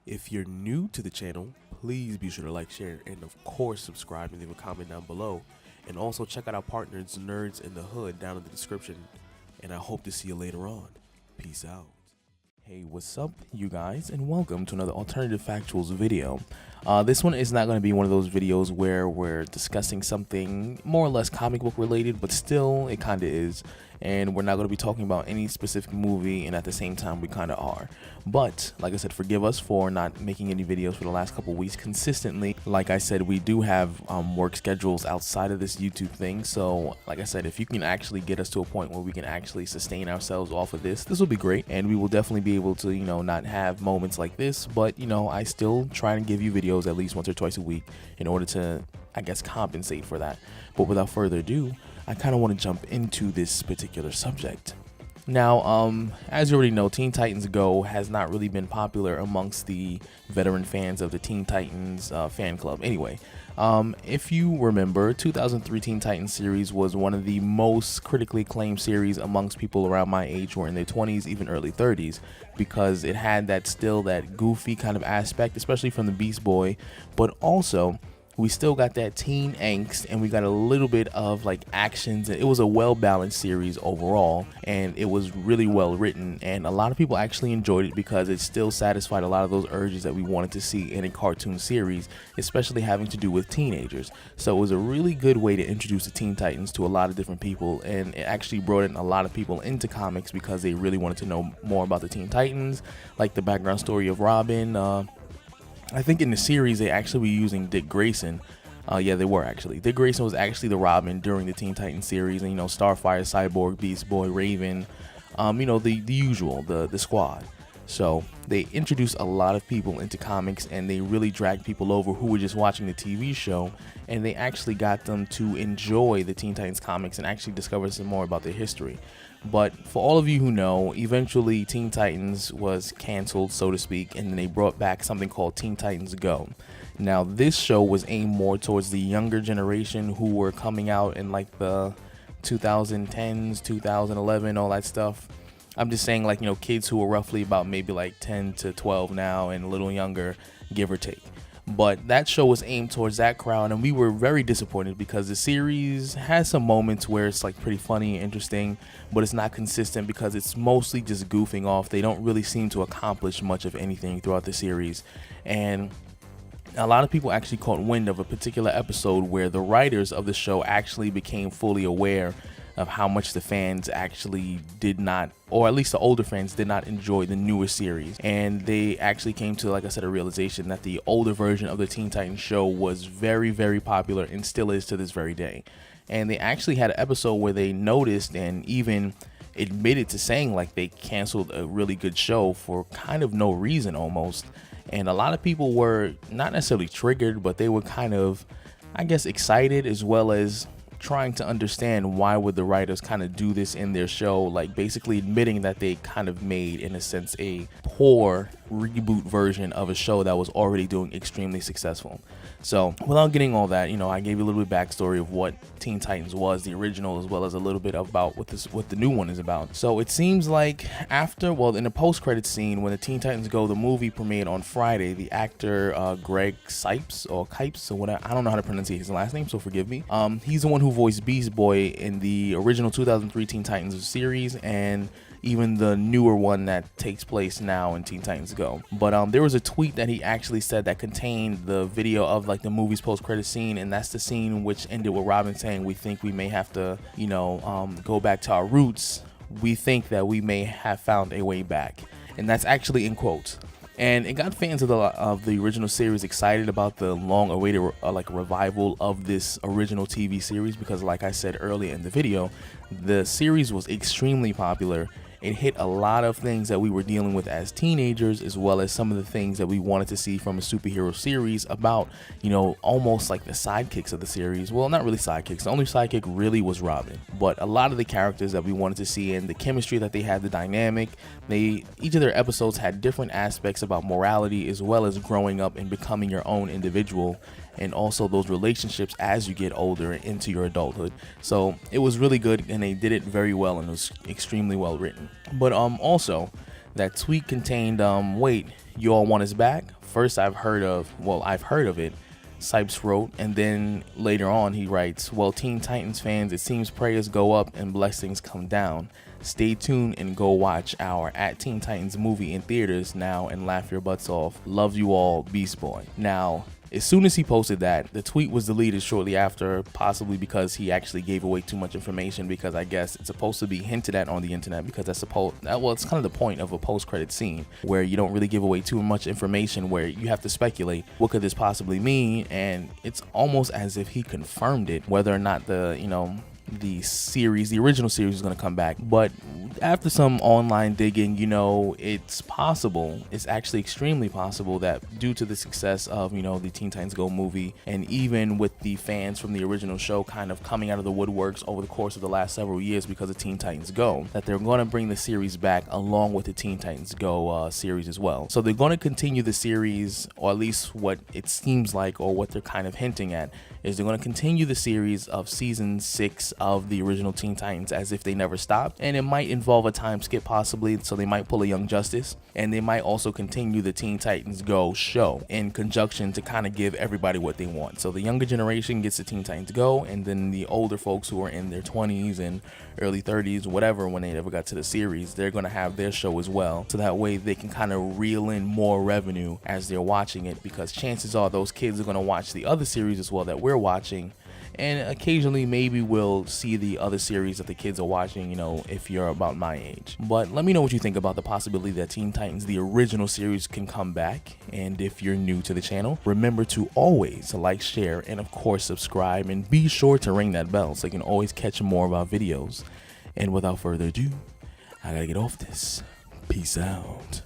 If you're new to the channel, please be sure to like, share, and of course subscribe and leave a comment down below. And also check out our partners, Nerds in the Hood, down in the description. And I hope to see you later on. Peace out. Hey, what's up, you guys, and welcome to another Alternative Factuals video. This one is not going to be one of those videos where we're discussing something more or less comic book related, but still it kind of is. And we're not going to be talking about any specific movie, and at the same time we kind of are. But like I said, forgive us for not making any videos for the last couple weeks consistently. Like I said, we do have work schedules outside of this YouTube thing, so like I said, if you can actually get us to a point where we can actually sustain ourselves off of this will be great, and we will definitely be able to, you know, not have moments like this, but you know, I still try and give you videos at least once or twice a week in order to, I guess, compensate for that. But without further ado, I kind of want to jump into this particular subject. Now, as you already know, Teen Titans Go has not really been popular amongst the veteran fans of the Teen Titans fan club. Anyway, if you remember, 2003 Teen Titans series was one of the most critically acclaimed series amongst people around my age who are in their 20s, even early 30s, because it had that goofy kind of aspect, especially from the Beast Boy, but also we still got that teen angst, and we got a little bit of like actions. It was a well-balanced series overall, and it was really well written, and a lot of people actually enjoyed it because it still satisfied a lot of those urges that we wanted to see in a cartoon series, especially having to do with teenagers. So it was a really good way to introduce the Teen Titans to a lot of different people, and it actually brought in a lot of people into comics because they really wanted to know more about the Teen Titans, like the background story of Robin. I think in the series they actually were using Dick Grayson. Yeah, they were actually. Dick Grayson was actually the Robin during the Teen Titans series, and you know, Starfire, Cyborg, Beast Boy, Raven, you know, the usual, the squad. So they introduced a lot of people into comics, and they really dragged people over who were just watching the TV show, and they actually got them to enjoy the Teen Titans comics and actually discover some more about their history. But for all of you who know, eventually Teen Titans was canceled, so to speak, and then they brought back something called Teen Titans Go. Now, this show was aimed more towards the younger generation who were coming out in like the 2010s, 2011, all that stuff. I'm just saying, like, you know, kids who are roughly about maybe like 10 to 12 now and a little younger, give or take. But that show was aimed towards that crowd, and we were very disappointed because the series has some moments where it's like pretty funny and interesting, but it's not consistent because it's mostly just goofing off. They don't really seem to accomplish much of anything throughout the series, and a lot of people actually caught wind of a particular episode where the writers of the show actually became fully aware of how much the fans actually did not, or at least the older fans did not, enjoy the newer series. And they actually came to, like I said, a realization that the older version of the Teen Titans show was very, very popular and still is to this very day. And they actually had an episode where they noticed and even admitted to saying like they canceled a really good show for kind of no reason almost. And a lot of people were not necessarily triggered, but they were kind of, I guess, excited, as well as trying to understand why would the writers kind of do this in their show, like basically admitting that they kind of made, in a sense, a poor reboot version of a show that was already doing extremely successful. So without getting all that, you know, I gave you a little bit of backstory of what Teen Titans was, the original, as well as a little bit about what the new one is about. So it seems like after, well, in the post-credits scene, when the Teen Titans Go, the movie, premiered on Friday, the actor Greg Cipes or Kipes or whatever, I don't know how to pronounce his last name, so forgive me. He's the one who voiced Beast Boy in the original 2003 Teen Titans series, and even the newer one that takes place now in Teen Titans Go. But there was a tweet that he actually said that contained the video of like the movie's post-credit scene, and that's the scene which ended with Robin saying, "We think we may have to, you know, go back to our roots. We think that we may have found a way back," and that's actually in quotes. And it got fans of the original series excited about the long-awaited like revival of this original TV series, because like I said earlier in the video, the series was extremely popular. It hit a lot of things that we were dealing with as teenagers, as well as some of the things that we wanted to see from a superhero series about, you know, almost like the sidekicks of the series. Well, not really sidekicks. The only sidekick really was Robin. But a lot of the characters that we wanted to see and the chemistry that they had, the dynamic, each of their episodes had different aspects about morality, as well as growing up and becoming your own individual, and also those relationships as you get older and into your adulthood. So it was really good, and they did it very well, and it was extremely well written. But also, That tweet contained, wait, you all want us back? First I've heard of it, Sipes wrote, and then later on he writes, well, Teen Titans fans, it seems prayers go up and blessings come down. Stay tuned and go watch our at Teen Titans movie in theaters now and laugh your butts off. Love you all, Beast Boy. Now, as soon as he posted that, the tweet was deleted shortly after, possibly because he actually gave away too much information, because I guess it's supposed to be hinted at on the internet, because it's kind of the point of a post-credit scene where you don't really give away too much information, where you have to speculate what could this possibly mean, and it's almost as if he confirmed it, whether or not the original series is going to come back. But after some online digging, it's possible, it's actually extremely possible that due to the success of, the Teen Titans Go movie, and even with the fans from the original show kind of coming out of the woodworks over the course of the last several years because of Teen Titans Go, that they're going to bring the series back along with the Teen Titans Go series as well. So they're going to continue the series, or at least what it seems like, or what they're kind of hinting at, is they're going to continue the series of season 6 of the original Teen Titans as if they never stopped, and it might involve a time skip possibly, so they might pull a Young Justice, and they might also continue the Teen Titans Go show in conjunction to kind of give everybody what they want. So the younger generation gets the Teen Titans Go, and then the older folks who are in their 20s and early 30s, whatever, when they ever got to the series, they're going to have their show as well, so that way they can kind of reel in more revenue as they're watching it, because chances are those kids are going to watch the other series as well that we're watching, and occasionally maybe we'll see the other series that the kids are watching, if you're about my age. But let me know what you think about the possibility that Teen Titans, the original series, can come back. And if you're new to the channel, remember to always like, share, and of course subscribe, and be sure to ring that bell so you can always catch more of our videos. And without further ado, I gotta get off this. Peace out.